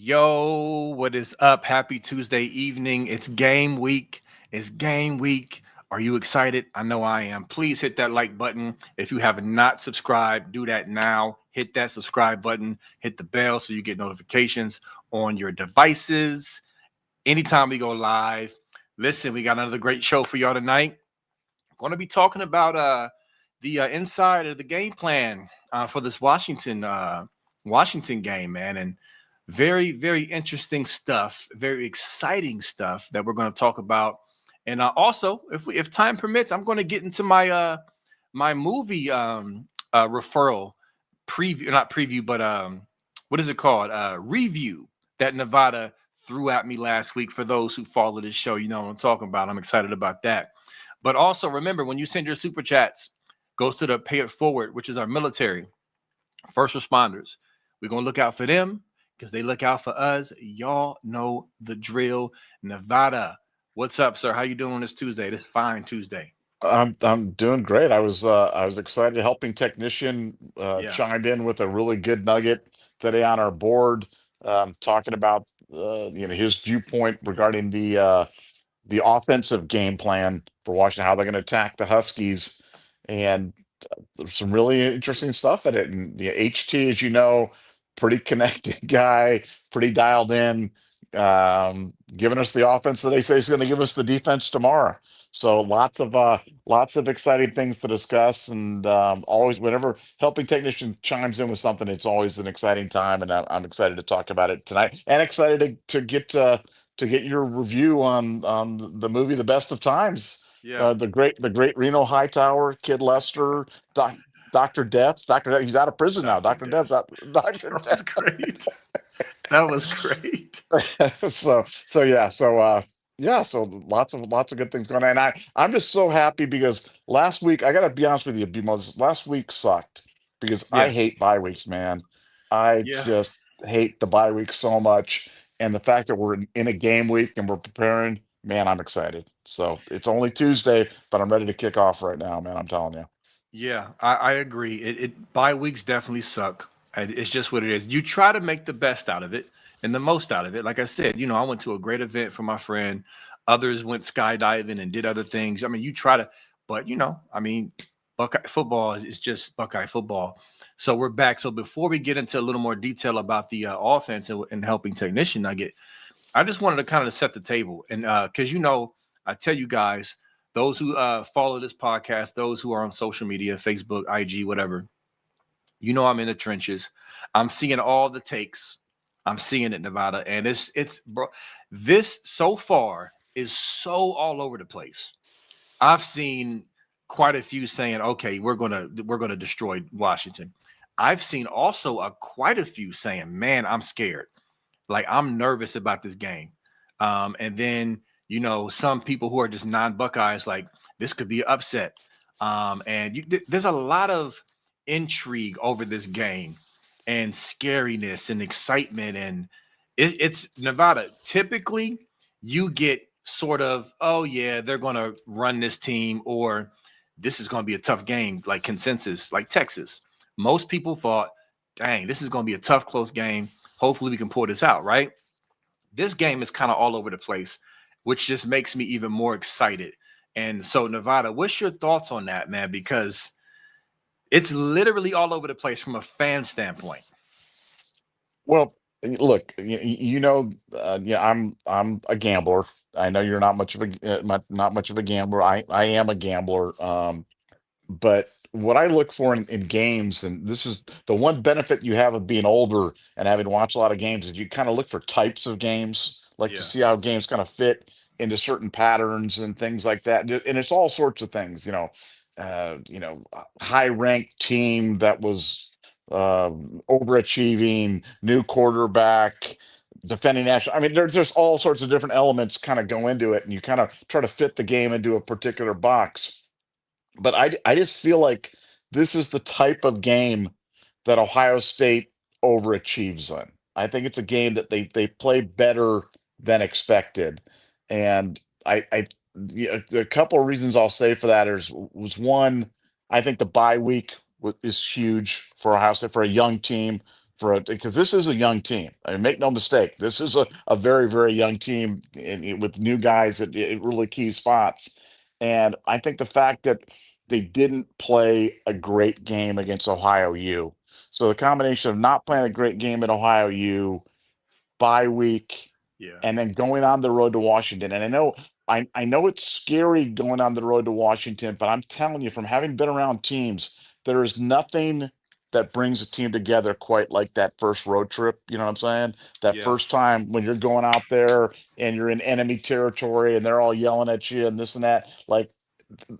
Yo, what is up? Happy Tuesday evening. It's game week. It's game week. Are you excited? I know I am. Please hit that like button. If you have not subscribed, do that now. Hit that subscribe button, hit the bell so you get notifications on your devices anytime we go live. Listen, we got another great show for y'all tonight. Going to be talking about the inside of the game plan for this Washington game, man, and very interesting stuff, very exciting stuff that we're going to talk about. And also, if time permits, I'm going to get into my movie referral preview, not preview, but what is it called? Review that Nevada threw at me last week. For those who follow this show, you know what I'm talking about. I'm excited about that. But also remember, when you send your super chats, goes to the Pay It Forward, which is our military, first responders. We're going to look out for them because they look out for us. Y'all know the drill. Nevada, what's up, sir? How you doing this Tuesday, this fine Tuesday? I'm doing great. I was excited. Helping technician Yeah. chimed in with a really good nugget today on our board, talking about his viewpoint regarding the offensive game plan for Washington, how they're going to attack the Huskies, and there's some really interesting stuff in it. And the HT, as you know, pretty connected guy, pretty dialed in, giving us the offense that they say is going to give us the defense tomorrow. So lots of exciting things to discuss, and always whenever helping technician chimes in with something, it's always an exciting time, and I'm excited to talk about it tonight, and excited to get your review on the movie The Best of Times. Yeah. The great Reno Hightower, Kid Lester, Doctor Death, Doctor Death. He's out of prison now. Dr. Doctor Death, Death. Doctor That was Death. great. That was great. So yeah, yeah, so lots of good things going on. And I'm just so happy because last week I gotta be honest with you, because last week sucked because I Yeah. hate bye weeks, man. I Yeah. just hate the bye week so much. And the fact that we're in a game week and we're preparing, man, I'm excited. So it's only Tuesday, but I'm ready to kick off right now, man. I'm telling you. Yeah, I agree. It bye weeks definitely suck. It's just what it is. You try to make the best out of it and the most out of it. Like I said, I went to a great event for my friend. Others went skydiving and did other things. I mean, you try to, but Buckeye football is just Buckeye football. So we're back. So before we get into a little more detail about the offense and helping technician nugget, I just wanted to kind of set the table. And because I tell you guys, those who follow this podcast, those who are on social media, Facebook, IG, whatever, I'm in the trenches. I'm seeing all the takes. I'm seeing it, Nevada, and it's bro. This so far is so all over the place. I've seen quite a few saying, "Okay, we're gonna destroy Washington." I've seen also quite a few saying, "Man, I'm scared. Like I'm nervous about this game." And then some people who are just non-Buckeyes, like this could be an upset. And there's a lot of intrigue over this game and scariness and excitement, and it's Nevada. Typically, you get sort of, oh yeah, they're gonna run this team, or this is gonna be a tough game, like consensus, like Texas. Most people thought, dang, this is gonna be a tough, close game. Hopefully, we can pull this out, right? This game is kind of all over the place, which just makes me even more excited. And so, Nevada, what's your thoughts on that, man? Because it's literally all over the place from a fan standpoint. Well, look, yeah, I'm a gambler. I know you're not much of a not much of a gambler. I am a gambler. But what I look for in games, and this is the one benefit you have of being older and having watched a lot of games, is you kind of look for types of games, like to Yeah. see how games kind of fit into certain patterns and things like that. And it's all sorts of things, a high ranked team that was overachieving, new quarterback, defending national. I mean, there's all sorts of different elements kind of go into it, and you kind of try to fit the game into a particular box. But I just feel like this is the type of game that Ohio State overachieves in. I think it's a game that they play better than expected, and yeah, a couple of reasons I'll say for that is was one, I think the bye week is huge for Ohio State for a young team. because this is a young team. I mean, make no mistake, this is a very, very young team with new guys at really key spots. And I think the fact that they didn't play a great game against Ohio U. So the combination of not playing a great game at Ohio U, bye week, Yeah. and then going on the road to Washington. And I know it's scary going on the road to Washington, but I'm telling you, from having been around teams, there is nothing that brings a team together quite like that first road trip. You know what I'm saying? That Yeah. first time when you're going out there and you're in enemy territory and they're all yelling at you and this and that. Like,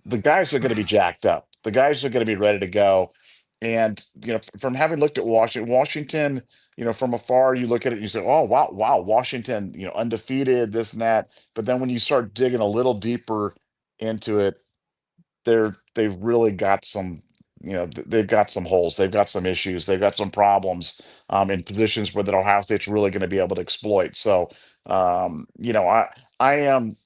the guys are going to be jacked up. The guys are going to be ready to go. And from having looked at Washington, from afar, you look at it and you say, "Oh, wow, wow, Washington, undefeated, this and that." But then when you start digging a little deeper into it, they've really got some, they've got some holes, they've got some issues, they've got some problems in positions where that Ohio State's really going to be able to exploit. So, I am,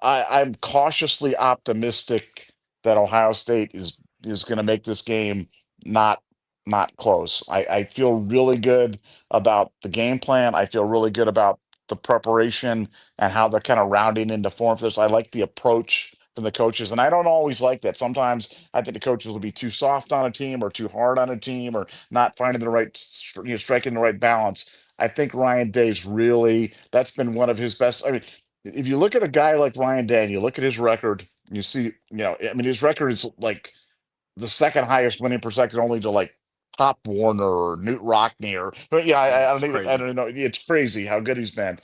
I'm cautiously optimistic that Ohio State is going to make this game not not close. I feel really good about the game plan. I feel really good about the preparation and how they're kind of rounding into form for this. I like the approach from the coaches, and I don't always like that. Sometimes I think the coaches will be too soft on a team or too hard on a team or not finding the right, striking the right balance. I think Ryan Day's really, that's been one of his best. I mean, if you look at a guy like Ryan Day and you look at his record, you see, I mean, his record is like the second highest winning percentage, only to like Pop Warner or Newt Rockney or, but yeah, Yeah. I It's don't even, I crazy. don't know. It's crazy how good he's been.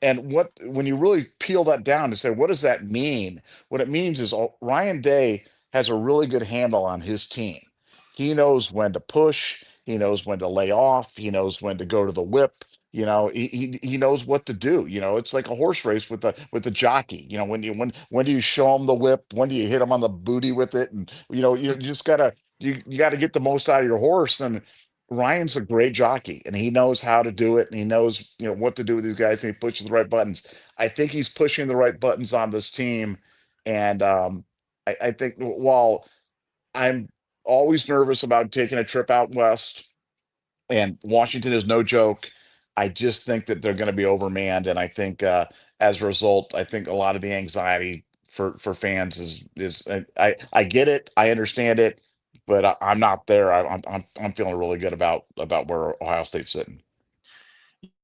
And when you really peel that down to say, what does that mean? What it means is, Ryan Day has a really good handle on his team. He knows when to push, he knows when to lay off, he knows when to go to the whip. He knows what to do. It's like a horse race with the jockey. When do you show him the whip? When do you hit him on the booty with it? And you just gotta get the most out of your horse. And Ryan's a great jockey, and he knows how to do it, and he knows what to do with these guys, and he pushes the right buttons. I think he's pushing the right buttons on this team, and I think while I'm always nervous about taking a trip out west, and Washington is no joke. I just think that they're going to be overmanned, and I think as a result, I think a lot of the anxiety for fans is I get it, I understand it, but I'm not there. I'm feeling really good about where Ohio State's sitting.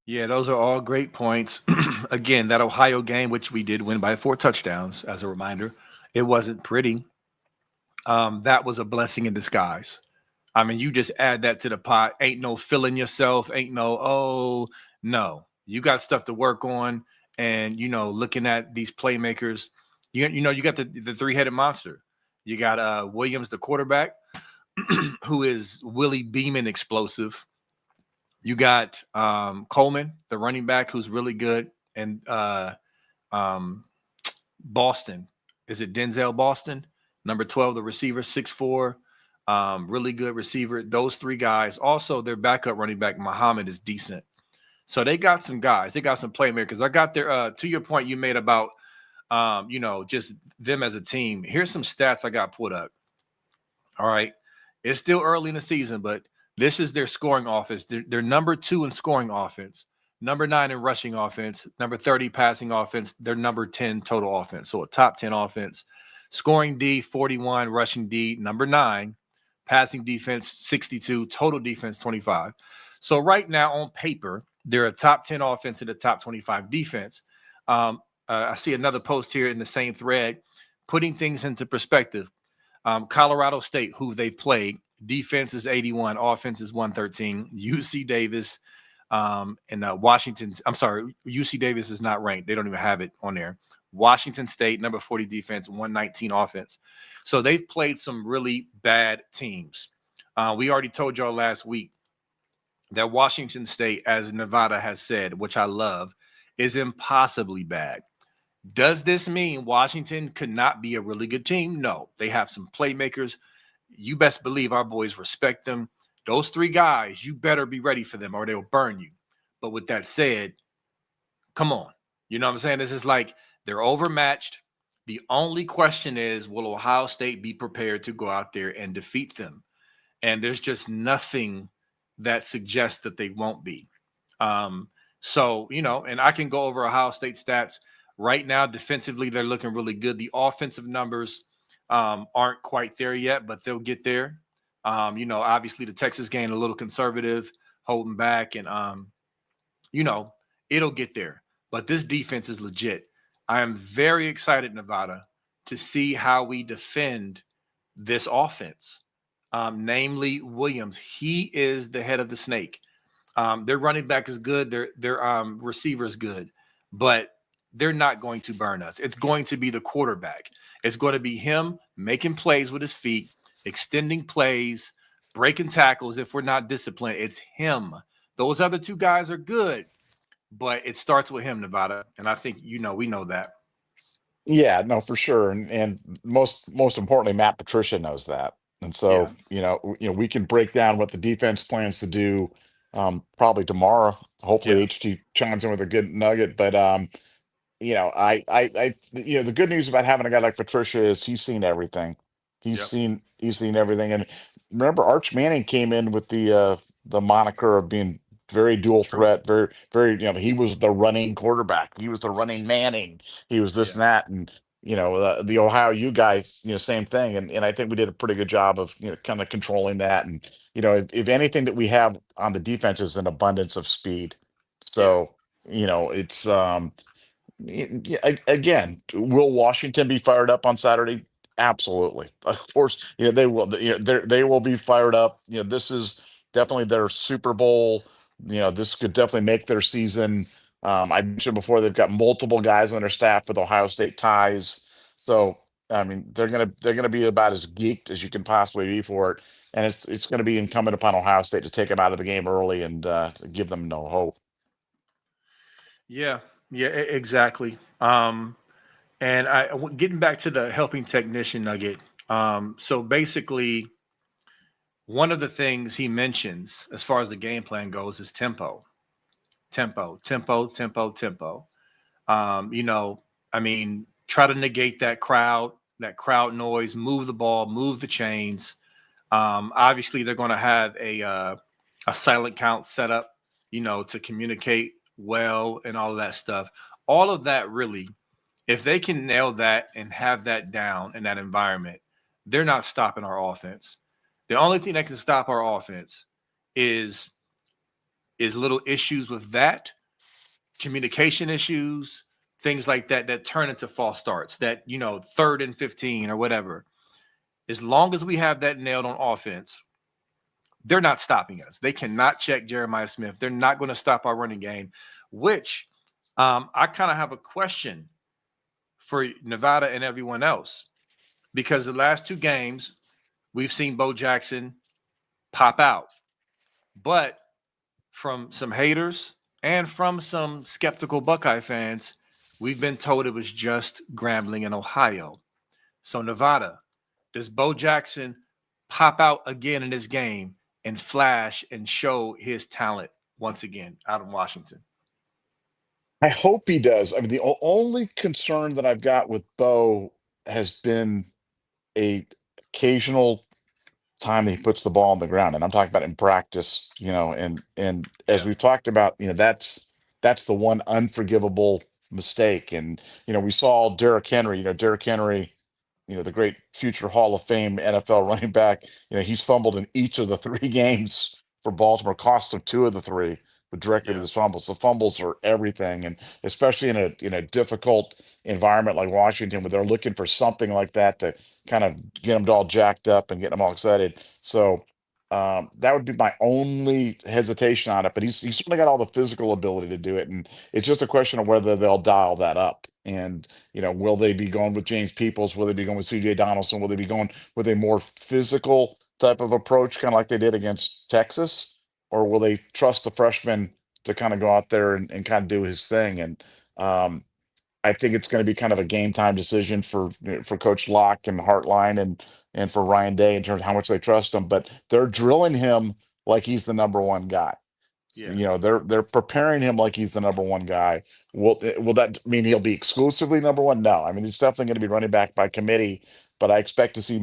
Yeah, those are all great points. Again, that Ohio game, which we did win by 4 touchdowns, as a reminder, it wasn't pretty. That was a blessing in disguise. I mean, you just add that to the pot. Ain't no feeling yourself. Ain't no, oh, no. You got stuff to work on. And, looking at these playmakers, you got the three-headed monster. You got Williams, the quarterback, who is Willie Beeman explosive. You got Coleman, the running back, who's really good. And um, Boston. Is it Denzel Boston? Number 12, the receiver, 6'4", really good receiver. Those three guys. Also, their backup running back, Muhammad, is decent. So they got some guys. They got some playmakers. I got their to your point you made about just them as a team. Here's some stats I got put up. All right. It's still early in the season, but this is their scoring offense. They're number 2 in scoring offense, number 9 in rushing offense, number 30 passing offense. They're number 10 total offense. So a top 10 offense. Scoring D, 41, rushing D, number 9, passing defense, 62, total defense, 25. So right now on paper, they're a top 10 offense and a top 25 defense. I see another post here in the same thread, putting things into perspective. Colorado State, who they've played, defense is 81, offense is 113. UC Davis and Washington's, I'm sorry, UC Davis is not ranked. They don't even have it on there. Washington State, number 40 defense, 119 offense. So they've played some really bad teams. We already told y'all last week that Washington State, as Nevada has said, which I love, is impossibly bad. Does this mean Washington could not be a really good team? No. They have some playmakers. You best believe our boys respect them. Those three guys, you better be ready for them or they'll burn you. But with that said, come on. You know what I'm saying? This is like they're overmatched. The only question is, will Ohio State be prepared to go out there and defeat them? And there's just nothing that suggests that they won't be. Um, so, and I can go over Ohio State stats right now. Defensively, they're looking really good. The offensive numbers aren't quite there yet, but they'll get there. Obviously the Texas game a little conservative, holding back, and you know, it'll get there. But this defense is legit. I am very excited, Nevada, to see how we defend this offense. Namely Williams. He is the head of the snake. Their running back is good. Their receiver is good, but they're not going to burn us. It's going to be the quarterback. It's going to be him making plays with his feet, extending plays, breaking tackles. If we're not disciplined, it's him. Those other two guys are good, but it starts with him, Nevada. And I think we know that. Yeah, no, for sure, and most importantly, Matt Patricia knows that, and so Yeah. we can break down what the defense plans to do probably tomorrow. Hopefully, Yeah. HT chimes in with a good nugget, but the good news about having a guy like Patricia is he's seen everything. Yep. He's seen everything. And remember, Arch Manning came in with the moniker of being very dual True. threat, very, very, he was the running quarterback. He was the running Manning. He was this Yeah. and that. And, the Ohio U guys, same thing. And I think we did a pretty good job of, kind of controlling that. And, if anything that we have on the defense is an abundance of speed. Yeah. So, it's again, will Washington be fired up on Saturday? Absolutely. Of course, they will. They will be fired up. This is definitely their Super Bowl. This could definitely make their season. I mentioned before they've got multiple guys on their staff with Ohio State ties. So I mean, they're gonna be about as geeked as you can possibly be for it, and it's going to be incumbent upon Ohio State to take them out of the game early and give them no hope. Yeah. Yeah. Exactly. And getting back to the helping technician nugget. So basically, one of the things he mentions as far as the game plan goes is tempo, tempo, tempo, tempo, tempo. I mean, try to negate that crowd noise, move the ball, move the chains. Obviously, they're going to have a silent count set up, to communicate well and all of that stuff. All of that really, if they can nail that and have that down in that environment, they're not stopping our offense. The only thing that can stop our offense is little issues with that, communication issues, things like that that turn into false starts, that 3rd and 15 or whatever. As long as we have that nailed on offense, they're not stopping us. They cannot check Jeremiah Smith. They're not going to stop our running game, which I kind of have a question for Nevada and everyone else, because the last two games we've seen Bo Jackson pop out, but from some haters and from some skeptical Buckeye fans, we've been told it was just Grambling in Ohio. So Nevada, does Bo Jackson pop out again in this game and flash and show his talent once again out in Washington? I hope he does. I mean, the only concern that I've got with Bo has been a occasional time that he puts the ball on the ground, and I'm talking about in practice. And as Yeah, we've talked about, that's the one unforgivable mistake. And we saw Derrick Henry. Derrick Henry, the great future Hall of Fame NFL running back. He's fumbled in each of the three games for Baltimore, cost him two of the three, but directly with yeah, his fumbles. The fumbles are everything, and especially in a difficult environment like Washington, where they're looking for something like that to kind of get them all jacked up and get them all excited. So that would be my only hesitation on it. But he's certainly got all the physical ability to do it, and it's just a question of whether they'll dial that up. And will they be going with James Peoples? Will they be going with CJ Donaldson? Will they be going with a more physical type of approach, kind of like they did against Texas? Or will they trust the freshman to kind of go out there and kind of do his thing? And um, I think it's going to be kind of a game time decision for Coach Locke and Hartline and for Ryan Day in terms of how much they trust him. But they're drilling him like he's the number one guy. So, yeah, they're preparing him like he's the number one guy. Will that mean he'll be exclusively number one? No. I mean, he's definitely going to be running back by committee, but I expect to see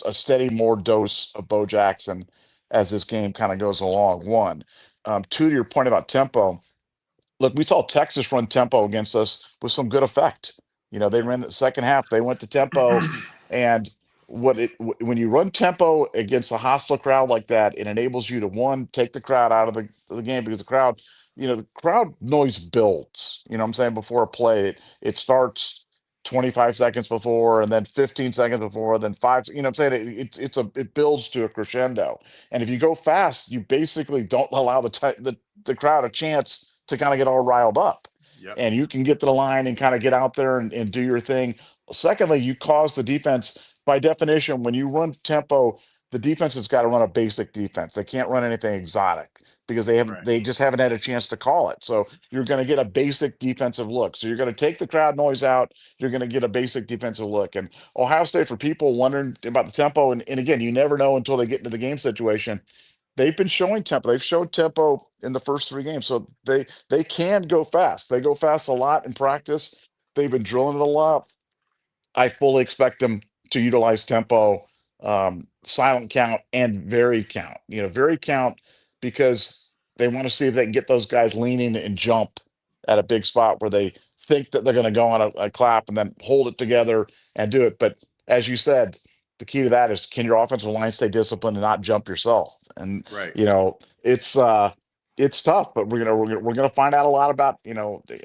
a steady more dose of Bo Jackson as this game kind of goes along. One, two, to your point about tempo. Look, we saw Texas run tempo against us with some good effect. They Yep. ran the second half, they went to tempo, and when you run tempo against a hostile crowd like that, it enables you to one, take the crowd out of the game because the crowd noise builds. You know what I'm saying? Before a play, it starts 25 seconds before, and then 15 seconds before, then five. You know what I'm saying? It builds to a crescendo, and if you go fast, you basically don't allow the crowd a chance to kind of get all riled up. Yep. And you can get to the line and kind of get out there and do your thing. Secondly, you cause the defense, by definition, when you run tempo, the defense has got to run a basic defense. They can't run anything exotic because Right. they just haven't had a chance to call it. So you're going to get a basic defensive look. So you're going to take the crowd noise out. You're going to get a basic defensive look. And Ohio State, for people wondering about the tempo, and again, you never know until they get into the game situation. They've been showing tempo. They've showed tempo in the first three games, so they can go fast. They go fast a lot in practice. They've been drilling it a lot. I fully expect them to utilize tempo, silent count, and very count. Very count because they want to see if they can get those guys leaning and jump at a big spot where they think that they're going to go on a clap and then hold it together and do it. But as you said, the key to that is, can your offensive line stay disciplined and not jump yourself? And Right. it's it's tough, but we're gonna find out a lot about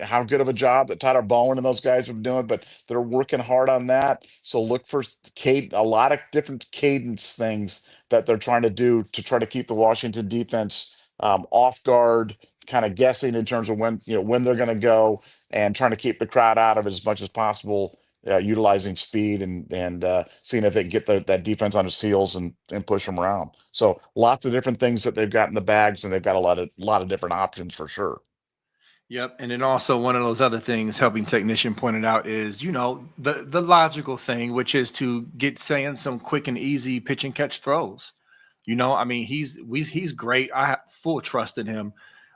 how good of a job that Tyler Bowen and those guys are doing, but they're working hard on that. So look for a lot of different cadence things that they're trying to do to try to keep the Washington defense off guard, kind of guessing in terms of when they're going to go, and trying to keep the crowd out of it as much as possible. Utilizing speed and seeing if they can get that defense on his heels and push them around. So lots of different things that they've got in the bags, and they've got a lot of different options for sure. Yep. And then also one of those other things helping technician pointed out is, the logical thing, which is to get saying some quick and easy pitch and catch throws. I mean, he's great. I have full trust in him,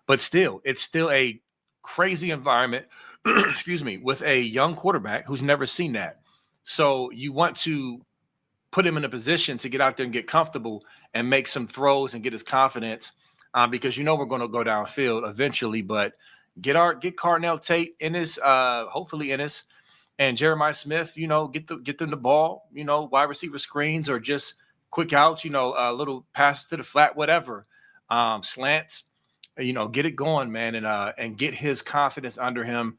but still, it's still a crazy environment. Excuse me, with a young quarterback who's never seen that. So you want to put him in a position to get out there and get comfortable and make some throws and get his confidence, because we're going to go downfield eventually. But get Carnell Tate in his, hopefully in his, and Jeremiah Smith, get them the ball, wide receiver screens or just quick outs, little passes to the flat, whatever, slants, get it going, man, and get his confidence under him.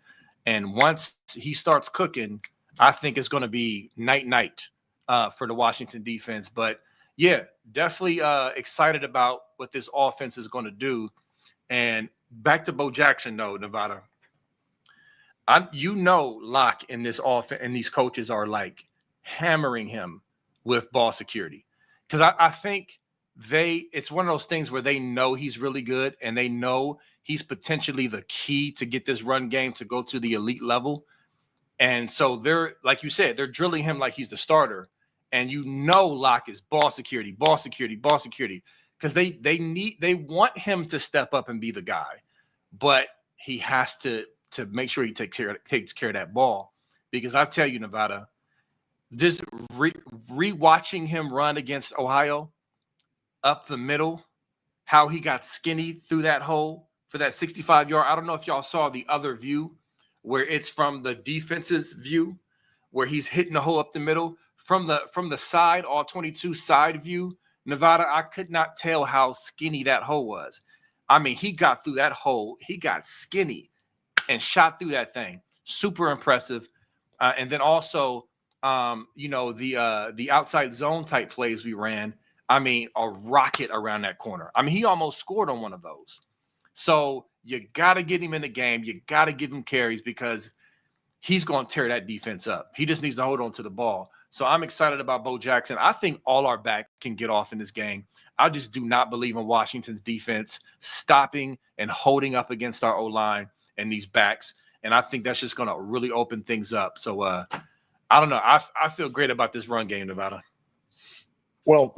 And once he starts cooking, I think it's going to be night for the Washington defense. But yeah, definitely excited about what this offense is going to do. And back to Bo Jackson, though, Nevada. Locke in this offense and these coaches are like hammering him with ball security, because I think it's one of those things where they know he's really good and they know he's potentially the key to get this run game to go to the elite level. And so they're, like you said, they're drilling him like he's the starter. And Locke is ball security, ball security, ball security, because they want him to step up and be the guy, but he has to make sure he takes care of that ball. Because I tell you, Nevada, just rewatching him run against Ohio up the middle, how he got skinny through that hole for that 65-yard. I don't know if y'all saw the other view where it's from the defense's view, where he's hitting the hole up the middle from the side, all 22 side view. Nevada, I could not tell how skinny that hole was. I mean, he got through that hole. He got skinny and shot through that thing. Super impressive. And then also, the outside zone type plays we ran. I mean, a rocket around that corner. I mean, he almost scored on one of those. So you got to get him in the game. You got to give him carries because he's going to tear that defense up. He just needs to hold on to the ball. So I'm excited about Bo Jackson. I think all our backs can get off in this game. I just do not believe in Washington's defense stopping and holding up against our O-line and these backs. And I think that's just going to really open things up. So I don't know. I feel great about this run game, Nevada. Well,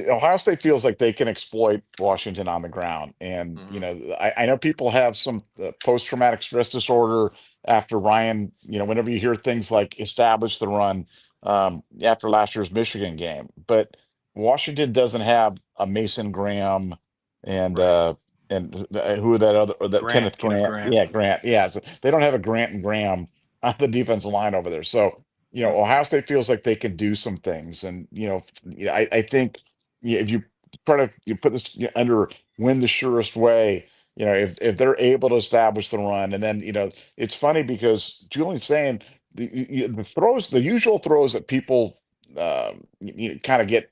Ohio State feels like they can exploit Washington on the ground, and I know people have some post-traumatic stress disorder after Ryan. Whenever you hear things like "establish the run" after last year's Michigan game, but Washington doesn't have a Mason Graham and Right. who that other or that Grant, Kenneth Kenneth Grant. Grant. Yeah, Grant. Yeah, so they don't have a Grant and Graham on the defensive line over there. So, Mm, Ohio State feels like they can do some things, and I think if you try to put this under win the surest way. If they're able to establish the run, and then it's funny because Julian's saying the throws, the usual throws that people kind of get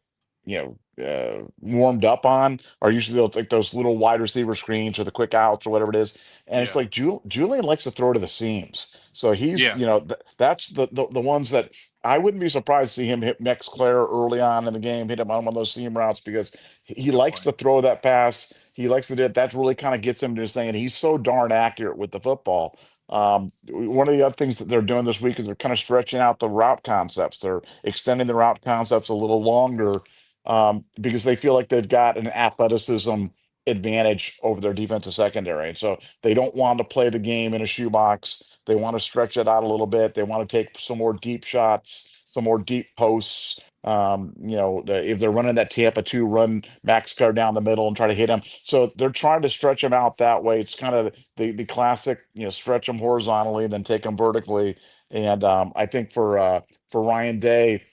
warmed up on are usually like those little wide receiver screens or the quick outs or whatever it is. And it's yeah. like Julian likes to throw to the seams. So he's, Yeah. that's the ones that I wouldn't be surprised to see him hit Claire early on in the game, hit him on one of those seam routes because he Good likes point. to throw that pass. He likes to do it. That really kind of gets him to his thing. And he's so darn accurate with the football. One of the other things that they're doing this week is they're kind of stretching out the route concepts. They're extending the route concepts a little longer because they feel like they've got an athleticism advantage over their defensive secondary. And so they don't want to play the game in a shoebox. They want to stretch it out a little bit. They want to take some more deep shots, some more deep posts. If they're running that Tampa 2, run Max Car down the middle and try to hit him. So they're trying to stretch him out that way. It's kind of the classic, stretch them horizontally and then take them vertically. And I think for Ryan Day,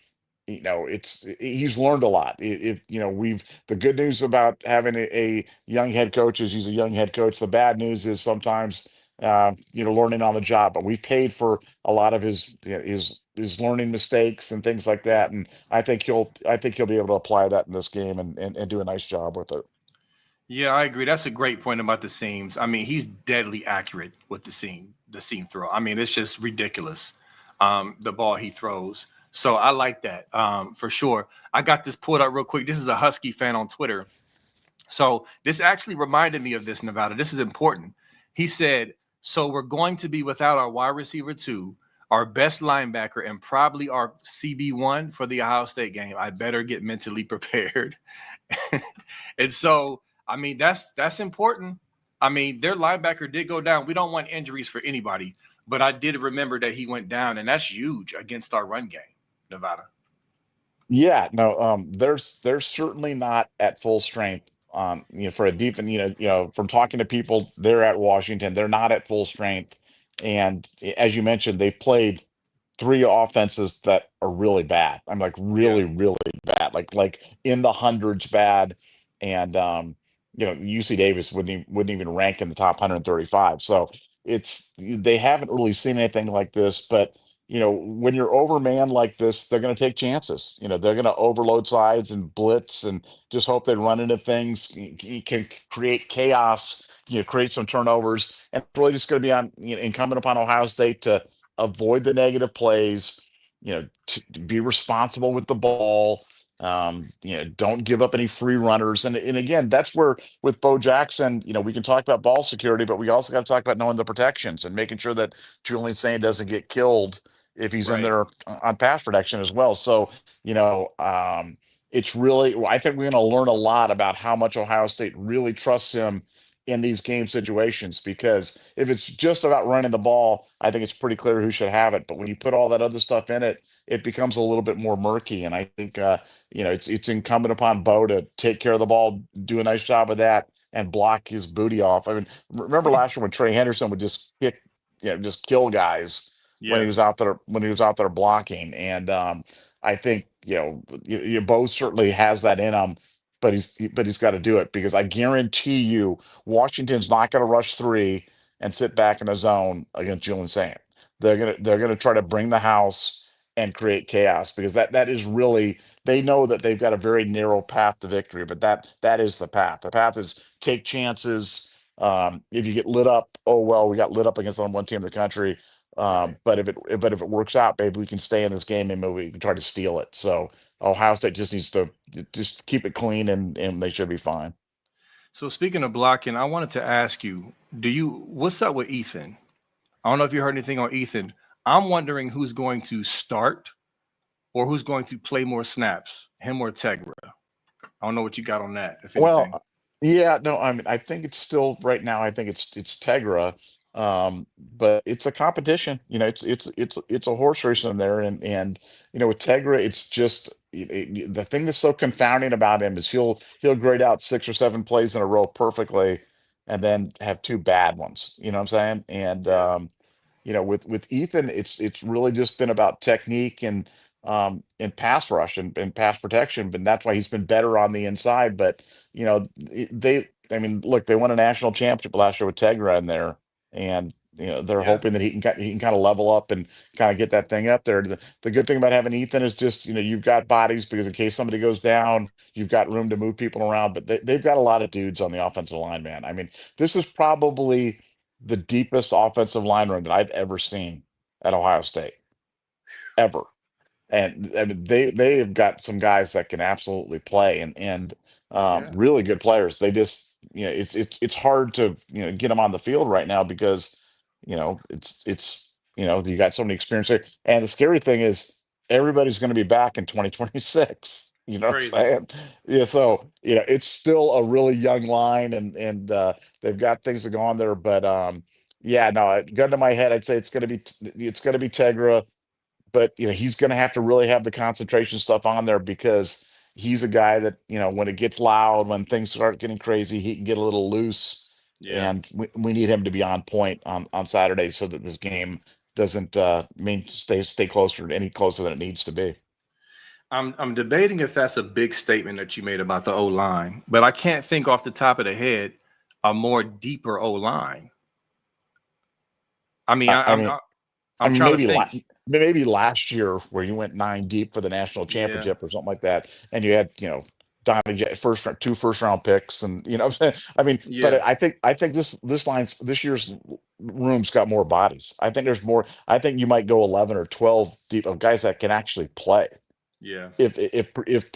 he's learned a lot. If we've the good news about having a young head coach is he's a young head coach. The bad news is sometimes learning on the job. But we've paid for a lot of his learning mistakes and things like that. And I think he'll be able to apply that in this game and do a nice job with it. Yeah, I agree. That's a great point about the seams. I mean, he's deadly accurate with the seam throw. I mean, it's just ridiculous. The ball he throws. So I like that for sure. I got this pulled up real quick. This is a Husky fan on Twitter. So this actually reminded me of this, Nevada. This is important. He said, so we're going to be without our wide receiver two, our best linebacker, and probably our CB1 for the Ohio State game. I better get mentally prepared. And so, I mean, that's important. I mean, their linebacker did go down. We don't want injuries for anybody, but I did remember that he went down, and that's huge against our run game, Nevada. Yeah, no, they're certainly not at full strength. For a defense, from talking to people, they're at Washington, they're not at full strength. And as you mentioned, they've played three offenses that are really bad. I'm like Yeah, really, really bad, like in the hundreds bad. And UC Davis wouldn't even rank in the top 135. So they haven't really seen anything like this, but when you're overmanned like this, they're going to take chances. They're going to overload sides and blitz and just hope they run into things. You can create chaos, create some turnovers. And it's really just going to be on incumbent upon Ohio State to avoid the negative plays, to be responsible with the ball. Don't give up any free runners. And again, that's where with Bo Jackson, we can talk about ball security, but we also got to talk about knowing the protections and making sure that Julian Saint doesn't get killed if he's in right. there on pass protection as well. So, it's really, I think we're going to learn a lot about how much Ohio State really trusts him in these game situations. Because if it's just about running the ball, I think it's pretty clear who should have it. But when you put all that other stuff in it, it becomes a little bit more murky. And I think, it's incumbent upon Bo to take care of the ball, do a nice job of that, and block his booty off. I mean, remember last year when Trey Henderson would just kick, just kill guys when he Yeah. was out there blocking. And I think Bo certainly has that in him, but he's got to do it because I guarantee you Washington's not going to rush three and sit back in a zone against Julian Saint. They're gonna try to bring the house and create chaos because that is really, they know that they've got a very narrow path to victory, but that is the path. The path is take chances. If you get lit up, oh well, we got lit up against the number one team in the country. Right. But if it works out, maybe we can stay in this game and maybe we can try to steal it. So Ohio State just needs to just keep it clean and they should be fine. So speaking of blocking, I wanted to ask you, what's up with Ethan? I don't know if you heard anything on Ethan. I'm wondering who's going to start or who's going to play more snaps, him or Tegra. I don't know what you got on that, if Well, anything. yeah, no, I mean, I think it's still right now. I think it's Tegra. But it's a competition. It's a horse race in there, and with Tegra, it's just the thing that's so confounding about him is he'll grade out 6 or 7 plays in a row perfectly, and then have two bad ones. You know what I'm saying? And Yeah. with Ethan, it's really just been about technique and pass rush and pass protection, but that's why he's been better on the inside. But I mean, look, they won a national championship last year with Tegra in there, and they're Yeah. hoping that he can kind of level up and kind of get that thing up there. The good thing about having Ethan is just you've got bodies because in case somebody goes down, you've got room to move people around. But they've got a lot of dudes on the offensive line, man. I mean, this is probably the deepest offensive line room that I've ever seen at Ohio State, ever. And I mean, they have got some guys that can absolutely play and Yeah. really good players. They just it's hard to get them on the field right now because it's you got so many experience there. And the scary thing is everybody's going to be back in 2026. You know what I'm Crazy. saying? Yeah. So it's still a really young line, and they've got things to go on there. But yeah, no, gun to my head, I'd say it's gonna be Tegra, but he's going to have to really have the concentration stuff on there because he's a guy that when it gets loud, when things start getting crazy, he can get a little loose, Yeah. and we need him to be on point on Saturday so that this game doesn't mean stay closer any closer than it needs to be. I'm debating if that's a big statement that you made about the O line, but I can't think off the top of the head a more deeper O line. I mean, I, I, I I'm mean, I- I I'm mean, trying to think. maybe last year where you went 9 deep for the national Yeah. championship or something like that, and you had Donnie two first round picks, and I mean, but Yeah. I think this year's room's got more bodies. I think there's more. I think you might go 11 or 12 deep of guys that can actually play. Yeah. If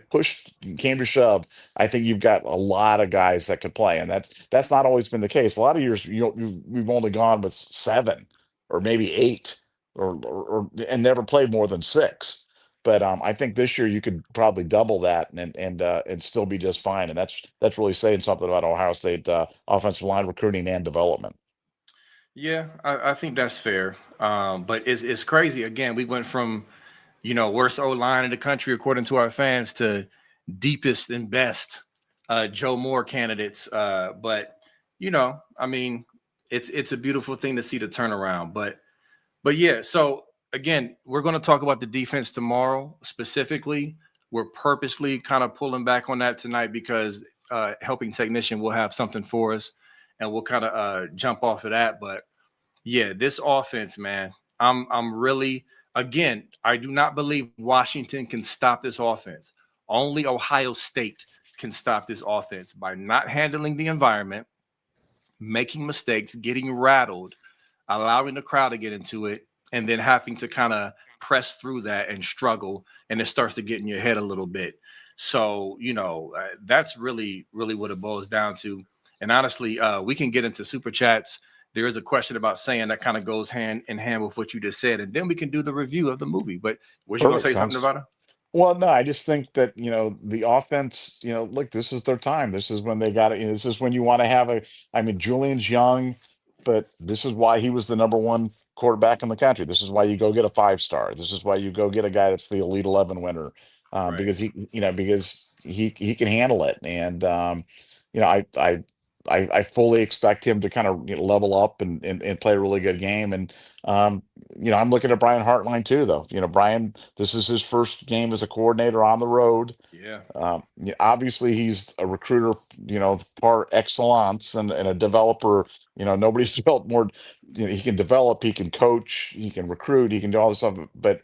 push came to shove, I think you've got a lot of guys that could play, and that's not always been the case. A lot of years, we've only gone with 7 or maybe 8, and never played more than 6. But I think this year you could probably double that and still be just fine. And that's really saying something about Ohio State offensive line recruiting and development. Yeah, I think that's fair. But it's crazy. Again, we went from worst O line in the country according to our fans to deepest and best Joe Moore candidates. But I mean, it's a beautiful thing to see the turnaround. But yeah, so again, we're going to talk about the defense tomorrow specifically. We're purposely kind of pulling back on that tonight because helping technician will have something for us, and we'll kind of jump off of that. But yeah, this offense, man, I'm really again, I do not believe Washington can stop this offense. Only Ohio State can stop this offense by not handling the environment, making mistakes, getting rattled, allowing the crowd to get into it, and then having to kind of press through that and struggle, and it starts to get in your head a little bit. So that's really what it boils down to. And honestly, we can get into super chats. There is a question about saying that kind of goes hand in hand with what you just said, and then we can do the review of the movie. But was you gonna Perfect. say something Sounds about it? Well, no, I just think that, the offense, look, this is their time. This is when they got it. This is when you want to have I mean, Julian's young, but this is why he was the number one quarterback in the country. This is why you go get a 5-star. This is why you go get a guy that's the Elite 11 winner, Right. because he can handle it. And, you know, I fully expect him to kind of level up and play a really good game. And, um, I'm looking at Brian Hartline too, though. Brian, this is his first game as a coordinator on the road. Yeah. Obviously, he's a recruiter, par excellence, and a developer. Nobody's developed more. He can develop, he can coach, he can recruit, he can do all this stuff. But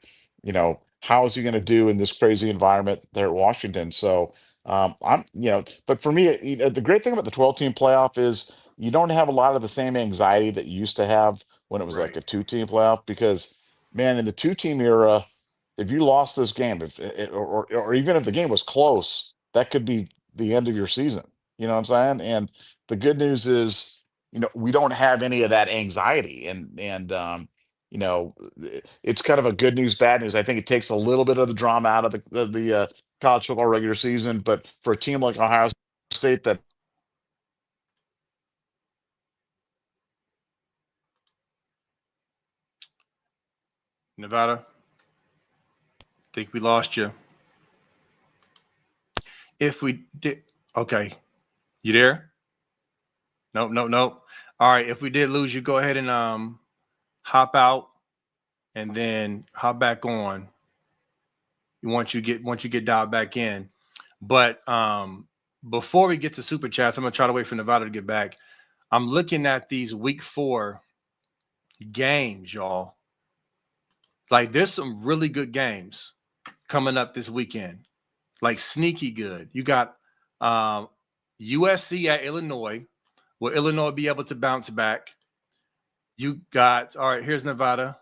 how is he going to do in this crazy environment there at Washington? So but for me, the great thing about the 12-team playoff is you don't have a lot of the same anxiety that you used to have when it was like Right. a 2-team playoff because man, in the 2-team era, if you lost this game, if or even if the game was close, that could be the end of your season. You know what I'm saying? And the good news is, we don't have any of that anxiety, and it's kind of a good news, bad news. I think it takes a little bit of the drama out of the college football regular season, but for a team like Ohio State that Nevada, think we lost you. If we did, okay, you there? Nope, nope, nope. All right, if we did lose you, go ahead and hop out and then hop back on. Once you get dialed back in. But before we get to super chats, I'm gonna try to wait for Nevada to get back. I'm looking at these week 4 games, y'all. Like there's some really good games coming up this weekend. Like sneaky good. You got USC at Illinois. Will Illinois be able to bounce back? You got all right. Here's Nevada.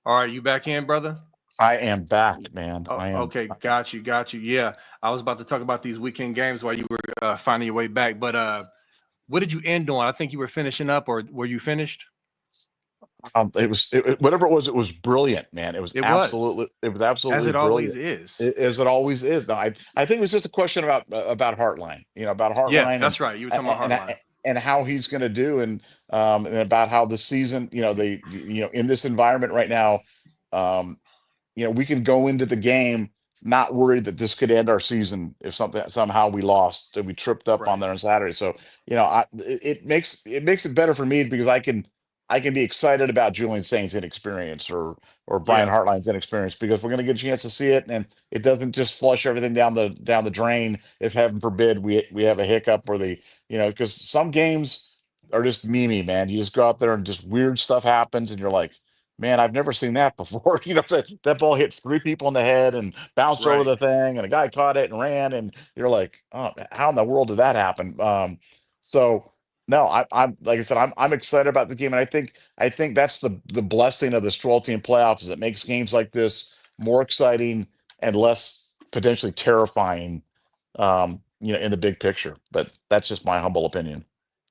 All right, you back in, brother? I am back, man. Oh, I am. okay, got you, got you. Yeah, I was about to talk about these weekend games while you were finding your way back. But what did you end on? I think you were finishing up, or were you finished? Whatever it was. It was brilliant, man. It was, It was as absolutely it always brilliant, is. as it always is. No, I think it was just a question about Heartline. About Yeah, Heartline that's right. You were talking about and Heartline. and how he's going to do, and about how the season. In this environment right now, um, we can go into the game not worried that this could end our season if something somehow we lost and we tripped up on Right. there on Saturday. So, it makes it better for me because I can be excited about Julian Saint's inexperience or Brian Yeah. Hartline's inexperience because we're going to get a chance to see it, and it doesn't just flush everything down the drain if heaven forbid we have a hiccup or because some games are just memey, man. You just go out there and just weird stuff happens and you're like, man, I've never seen that before. That ball hit three people in the head and bounced over Right. the thing, and a guy caught it and ran, and you're like, oh, how in the world did that happen? So no, I'm like I said, I'm excited about the game, and I think that's the blessing of this 12-team playoffs is it makes games like this more exciting and less potentially terrifying, in the big picture. But that's just my humble opinion.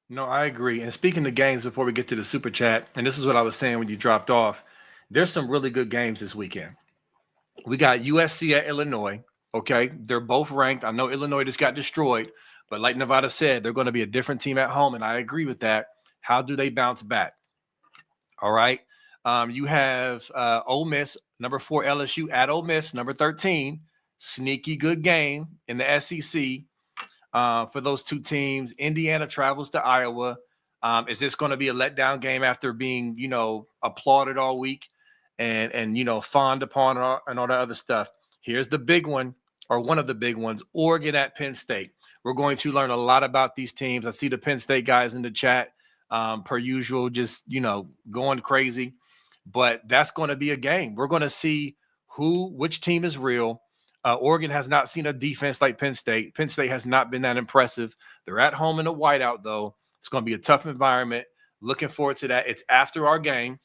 No, I agree. And speaking of games, before we get to the super chat, and this is what I was saying when you dropped off, there's some really good games this weekend. We got USC at Illinois. Okay, they're both ranked. I know Illinois just got destroyed, but like Nevada said, they're going to be a different team at home, and I agree with that. How do they bounce back? All right. You have Ole Miss, number 4 LSU at Ole Miss, number 13. Sneaky good game in the SEC for those two teams. Indiana travels to Iowa. Is this going to be a letdown game after being, applauded all week and fawned upon and all that other stuff? Here's the big one, or one of the big ones: Oregon at Penn State. We're going to learn a lot about these teams. I see the Penn State guys in the chat, per usual, just going crazy. But that's going to be a game. We're going to see which team is real. Oregon has not seen a defense like Penn State. Penn State has not been that impressive. They're at home in a whiteout, though. It's going to be a tough environment. Looking forward to that. It's after our game,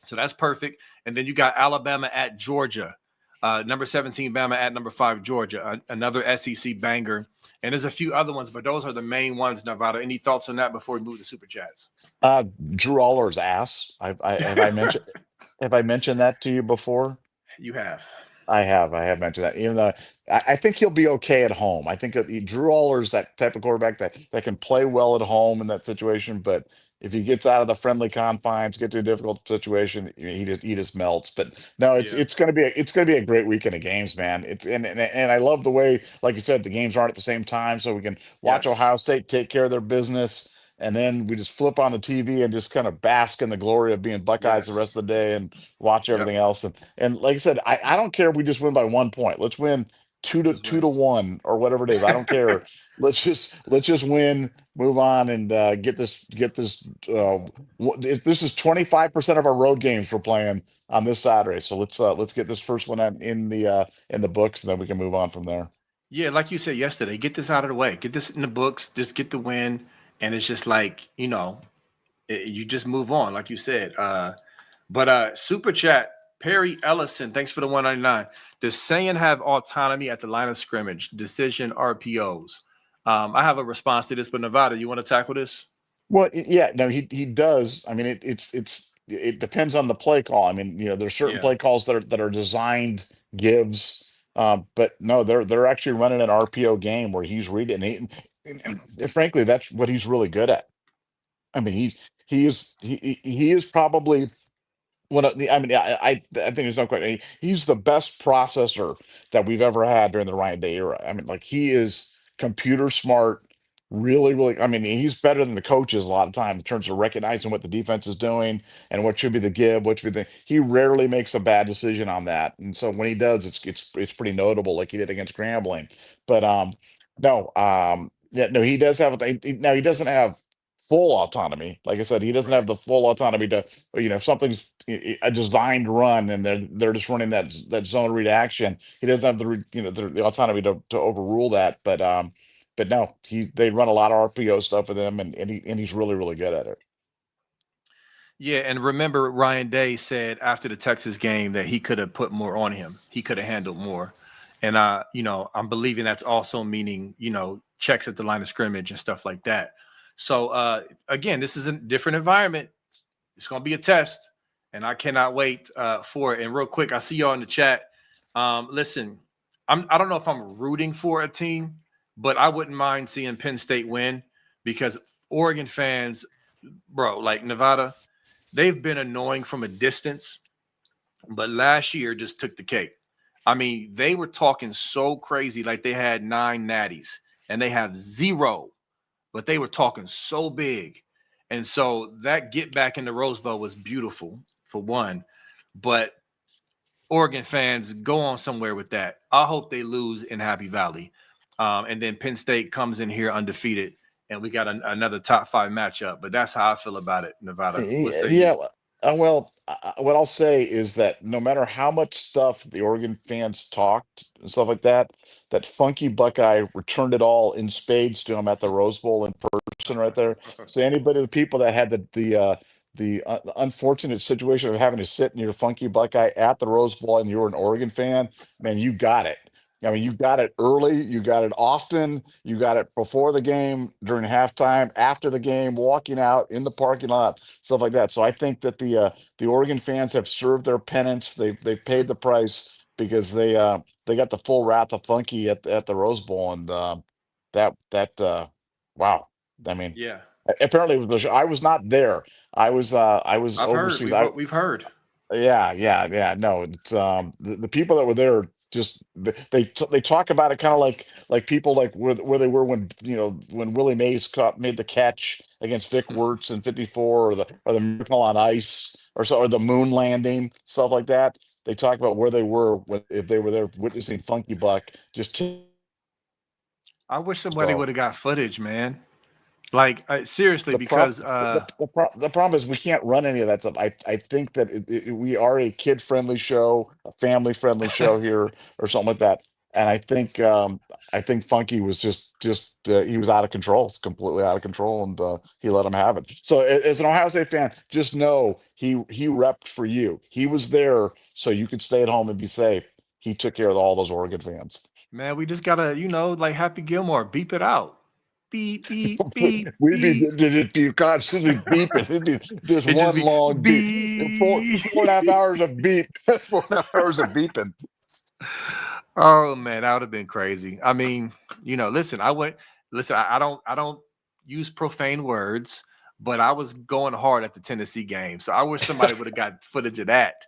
so that's perfect. And then you got Alabama at Georgia. Number 17, Bama at number 5, Georgia. Another SEC banger. And there's a few other ones, but those are the main ones, Nevada. Any thoughts on that before we move to Super Chats? Drew Aller's ass. Have I mentioned that to you before? You have. I have mentioned that. Even though I think he'll be okay at home. I think that Drew Aller's that type of quarterback that can play well at home in that situation. But if he gets out of the friendly confines, get to a difficult situation, he just melts. But no, it's Yeah. it's gonna be a great weekend of games, man. And I love the way, like you said, the games aren't at the same time, so we can watch Yes. Ohio State take care of their business. And then we just flip on the TV and just kind of bask in the glory of being Buckeyes the rest Yes. of the day and watch Yep. everything else. And like I said, I don't care if we just win by 1 point. Let's win two Let's to just two win. to one or whatever it is. I don't care. Let's just win, move on, and get this. This is 25% of our road games we're playing on this Saturday. So let's get this first one in the books, and then we can move on from there. Yeah, like you said yesterday, get this out of the way. Get this in the books. Just get the win. And it's just like, you just move on, like you said. But Super Chat, Perry Ellison, thanks for the 199. Does Sayan have autonomy at the line of scrimmage? Decision RPOs. I have a response to this, but Nevada, you want to tackle this? Well, yeah, no, he does. I mean, it depends on the play call. I mean, there's certain Yeah. play calls that are designed gives, but no, they're actually running an RPO game where he's reading. And frankly, that's what he's really good at. I mean, he is probably I mean, I think there's no question. He's the best processor that we've ever had during the Ryan Day era. I mean, like he is computer smart, really, really. I mean, he's better than the coaches a lot of time in terms of recognizing what the defense is doing and what should be the give, what should be the. He rarely makes a bad decision on that, and so when he does, it's pretty notable, like he did against Grambling. But no, yeah, no, he does have. Now he doesn't have full autonomy. Like I said, he doesn't have Right. the full autonomy to, if something's a designed run and they're just running that zone read action, he doesn't have the autonomy to overrule that. But no, they run a lot of RPO stuff with him, and he's really really good at it. Yeah, and remember Ryan Day said after the Texas game that he could have put more on him. He could have handled more. And I'm believing that's also meaning, checks at the line of scrimmage and stuff like that. So again, this is a different environment. It's going to be a test, and I cannot wait for it. And real quick, I see y'all in the chat. Listen, I don't know if I'm rooting for a team, but I wouldn't mind seeing Penn State win because Oregon fans, bro, like Nevada, they've been annoying from a distance, but last year just took the cake. I mean, they were talking so crazy, like they had 9 natties and they have 0, but they were talking so big. And so that get back in the Rose Bowl was beautiful for one. But Oregon fans, go on somewhere with that. I hope they lose in Happy Valley. And then Penn State comes in here undefeated, and we got another top 5 matchup. But that's how I feel about it, Nevada. What say you? Yeah. Well, what I'll say is that no matter how much stuff the Oregon fans talked and stuff like that, that funky Buckeye returned it all in spades to him at the Rose Bowl in person right there. So anybody, the people that had the unfortunate situation of having to sit near Funky Buckeye at the Rose Bowl and you were an Oregon fan, man, you got it. I mean, you got it early, you got it often, you got it before the game, during halftime, after the game, walking out in the parking lot, stuff like that. So I think that the Oregon fans have served their penance. They've paid the price because they got the full wrath of Funky at the Rose Bowl, and wow. I mean, Yeah, apparently it was I was not there. I was I've heard. overseas. We've heard. Yeah, yeah, yeah. No, it's the people that were there just they talk about it kind of like people like where they were when when Willie Mays made the catch against Vic Wertz in '54, or the Miracle on Ice, or the moon landing, stuff like that. They talk about where they were if they were there witnessing Funky Buck just I wish somebody so. would have got footage, man. Like seriously, The pro because the problem is we can't run any of that stuff. I think that we are a kid friendly show, a family friendly show here, or something like that. And I think Funky was just he was out of control, completely out of control, and he let him have it. So as an Ohio State fan, just know he repped for you. He was there so you could stay at home and be safe. He took care of all those Oregon fans. man, we just gotta, like Happy Gilmore, beep it out. Beep, beep, beep, We'd beep. be constantly beeping. It'd be just It just one be long beep. beep. 4.5 hours of beep. 4.5 hours of beeping. Oh man, that would have been crazy. I mean, listen, I don't use profane words, but I was going hard at the Tennessee game. So I wish somebody would have got footage of that.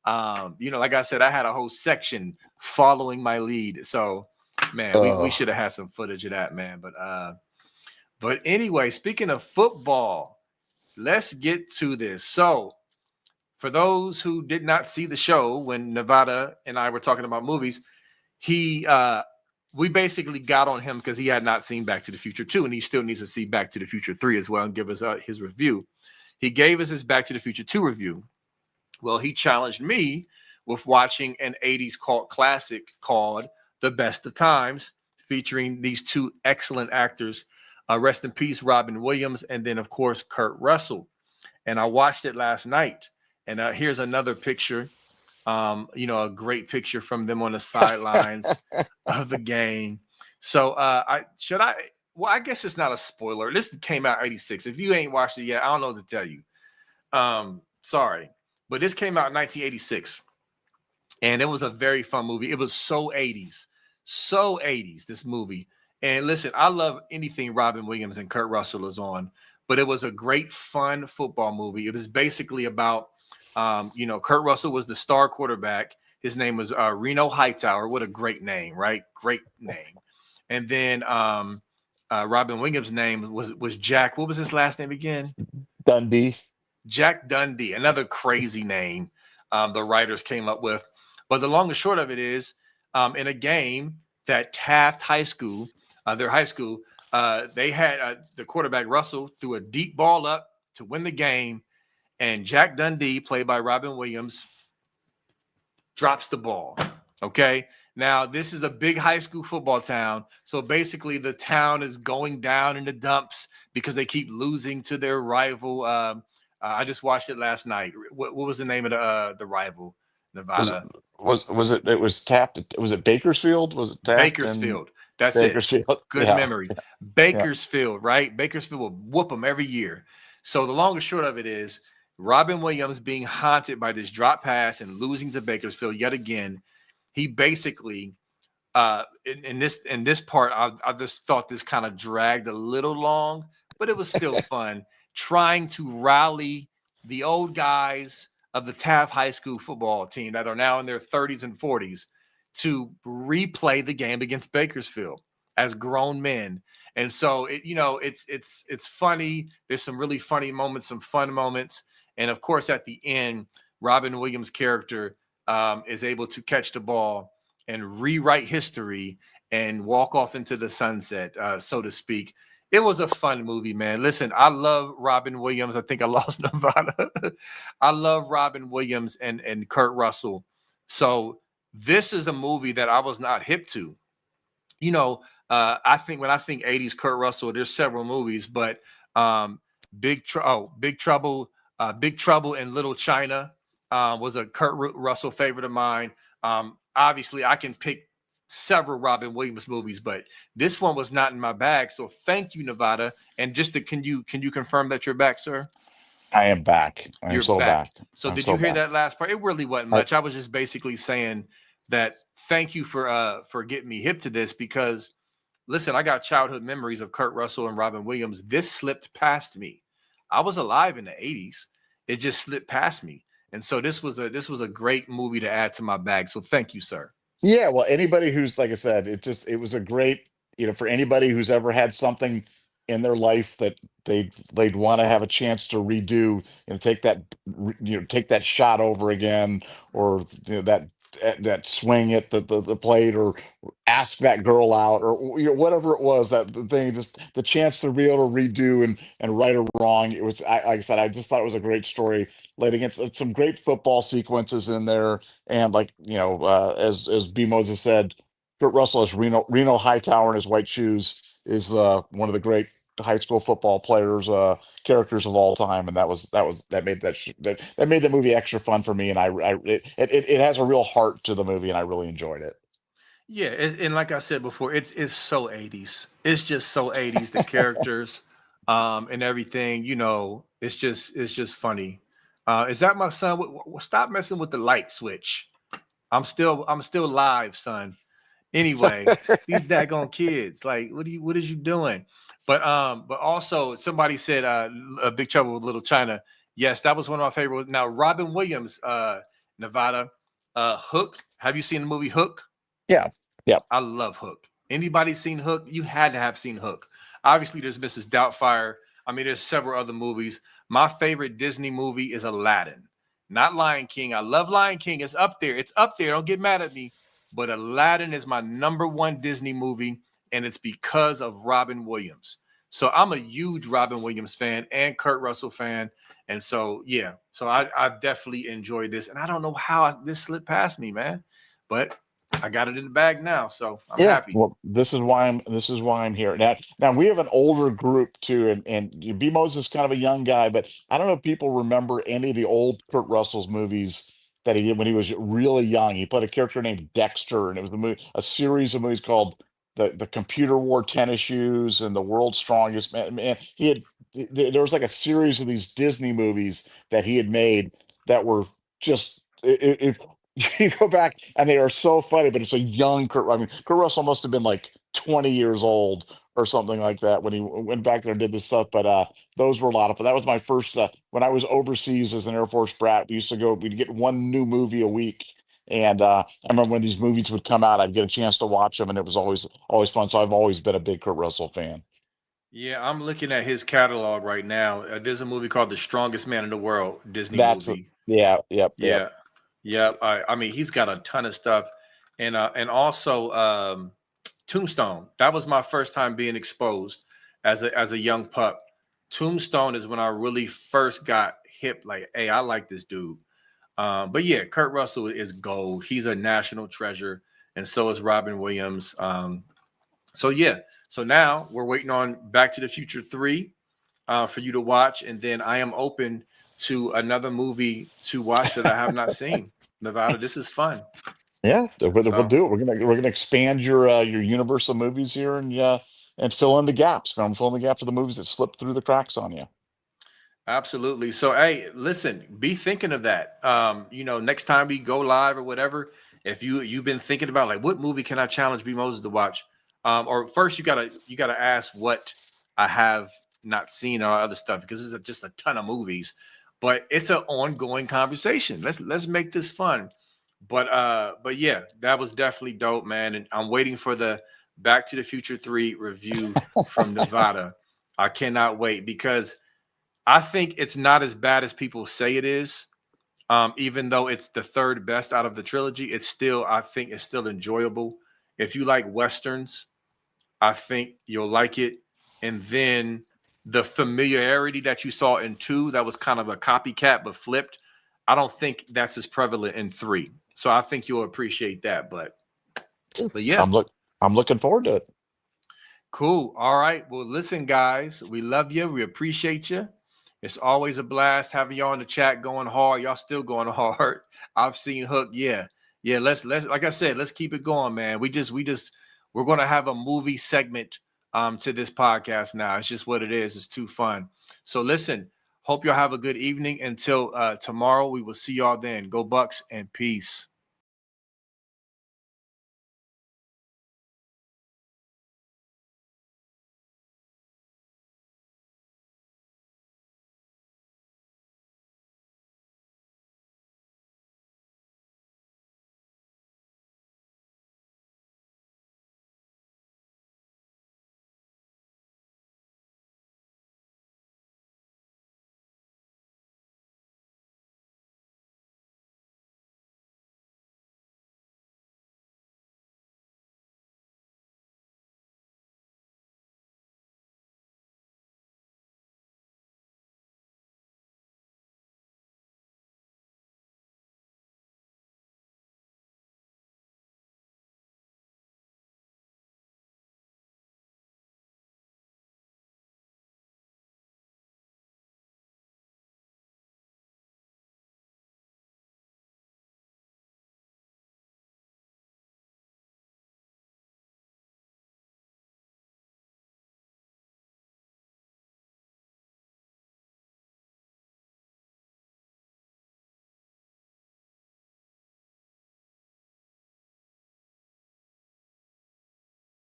Like I said, I had a whole section following my lead. So man, we Oh, should have had some footage of that, man. But anyway, speaking of football, let's get to this. So for those who did not see the show when Nevada and I were talking about movies, he we basically got on him because he had not seen Back to the Future 2, and he still needs to see Back to the Future 3 as well and give us his review. He gave us his Back to the Future 2 review. Well, he challenged me with watching an 80s cult classic called The Best of Times, featuring these two excellent actors. Rest in peace, Robin Williams, and then, of course, Kurt Russell. And I watched it last night. And here's another picture, a great picture from them on the sidelines of the game. So well, I guess it's not a spoiler. This came out 86. If you ain't watched it yet, I don't know what to tell you. Sorry. But this came out in 1986. And it was a very fun movie. It was so 80s. So 80s, this movie. And listen, I love anything Robin Williams and Kurt Russell is on, but it was a great, fun football movie. It was basically about Kurt Russell was the star quarterback. His name was Reno Hightower. What a great name, right? Great name. And then Robin Williams' name was Jack. What was his last name again? Dundee. Jack Dundee. Another crazy name the writers came up with. But the long and short of it is, in a game that Taft High School, their high school, they had the quarterback Russell threw a deep ball up to win the game, and Jack Dundee, played by Robin Williams, drops the ball. Okay. Now, this is a big high school football town. So basically, the town is going down in the dumps because they keep losing to their rival. I just watched it last night. What was the name of the rival? Was it Nevada. was it it was Taft? Was it Bakersfield? Was it Taft and Bakersfield. That's it. Bakersfield? Good Yeah, memory. yeah. Bakersfield, right? Bakersfield will whoop them every year. So the long and short of it is Robin Williams being haunted by this drop pass and losing to Bakersfield yet again. He basically in this part, I just thought this kind of dragged a little long, but it was still fun trying to rally the old guys of the Taft High School football team that are now in their 30s and 40s to replay the game against Bakersfield as grown men. And so it's funny. There's some really funny moments, some fun moments, and of course at the end, Robin Williams' character is able to catch the ball and rewrite history and walk off into the sunset, so to speak. It was a fun movie, man. Listen, I love Robin Williams. I think I lost Nevada. I love Robin Williams and Kurt Russell. So this is a movie that I was not hip to. I think when I think 80s Kurt Russell, there's several movies, but Big Trouble in Little China was a Kurt Russell favorite of mine. Obviously, I can pick several Robin Williams movies, but this one was not in my bag. So thank you, Nevada. And can you confirm that you're back, sir? I am back. I am You're so back. back. So I'm did you so hear back. that last part? It really wasn't I, much. I was just basically saying that thank you for getting me hip to this because listen, I got childhood memories of Kurt Russell and Robin Williams. This slipped past me. I was alive in the 80s. It just slipped past me. And so this was a great movie to add to my bag. So thank you, sir. Yeah, well, anybody who's like I said, it was a great, for anybody who's ever had something in their life that they'd want to have a chance to redo, take take that shot over again, or that swing at the plate, or ask that girl out, or whatever it was, that the thing, just the chance to be able to redo and right or wrong. It was, like I said, I just thought it was a great story, laid against some great football sequences in there. And like, as B Moses said, Kurt Russell as Reno Hightower in his white shoes is one of the great high school football players, characters of all time. And that made that made the movie extra fun for me. And it has a real heart to the movie, and I really enjoyed it. Yeah, and like I said before, it's so 80s. It's just so 80s, the characters and everything, it's just funny. Is that my son? Stop messing with the light switch. I'm still live, son. Anyway, these daggone kids, like, what is you doing? But also somebody said a Big Trouble with Little China. Yes, that was one of my favorite. Now, Robin Williams, Nevada, Hook. Have you seen the movie Hook? Yeah, yeah, I love Hook. Anybody seen Hook? You had to have seen Hook. Obviously, there's Mrs. Doubtfire. I mean, there's several other movies. My favorite Disney movie is Aladdin, not Lion King. I love Lion King. It's up there. It's up there. Don't get mad at me. But Aladdin is my number one Disney movie, and it's because of Robin Williams. So I'm a huge Robin Williams fan and Kurt Russell fan. And so, yeah, so I definitely enjoyed this. And I don't know how this slipped past me, man. But I got it in the bag now, so I'm yeah. happy. Well, this is why I'm here now. Now we have an older group too, and B Moses is kind of a young guy, but I don't know if people remember any of the old Kurt Russell's movies that he did when he was really young. He played a character named Dexter, and it was a series of movies called the Computer Wore Tennis Shoes and The World's Strongest Man. Man, there was like a series of these Disney movies that he had made that were just if you go back, and they are so funny. But it's a young Kurt. I mean, Kurt Russell must have been like 20 years old or something like that when he went back there and did this stuff. But those were a lot of fun. That was my first when I was overseas as an Air Force brat. We used to go. We'd get one new movie a week. And I remember when these movies would come out, I'd get a chance to watch them, and it was always fun. So I've always been a big Kurt Russell fan. Yeah, I'm looking at his catalog right now. There's a movie called The Strongest Man in the World, Disney That's movie. yeah, yep. Yeah, yeah. I mean, he's got a ton of stuff, and also Tombstone. That was my first time being exposed as a young pup. Tombstone is when I really first got hip. Like, hey, I like this dude. But yeah, Kurt Russell is gold. He's a national treasure, and so is Robin Williams. So yeah, so now we're waiting on Back to the Future 3 for you to watch, and then I am open to another movie to watch that I have not seen. Nevada, this is fun. Yeah, we'll So do it. We're gonna expand your universe of movies here and fill in the gaps. Fill in the gaps of the movies that slip through the cracks on you. absolutely. So hey, listen, be thinking of that. Next time we go live or whatever, if you've been thinking about like what movie can I challenge B Moses to watch, or first you gotta ask what I have not seen or other stuff because it's just a ton of movies, but it's an ongoing conversation. Let's make this fun. But yeah, that was definitely dope, man. And I'm waiting for the Back to the Future 3 review from Nevada. I cannot wait because I think it's not as bad as people say it is. Even though it's the third best out of the trilogy, I think it's still enjoyable. If you like westerns, I think you'll like it. And then the familiarity that you saw in 2, that was kind of a copycat but flipped. I don't think that's as prevalent in 3. So I think you'll appreciate that. But yeah, I'm look I'm looking forward to it. cool. All right. Well, listen, guys, we love you. We appreciate you. It's always a blast having y'all in the chat going hard. Y'all still going hard. I've seen Hook. Yeah. Yeah. Let's like I said, let's keep it going, man. We're gonna have a movie segment to this podcast now. It's just what it is. It's too fun. So listen, hope y'all have a good evening. Until tomorrow, we will see y'all then. Go Bucks and peace.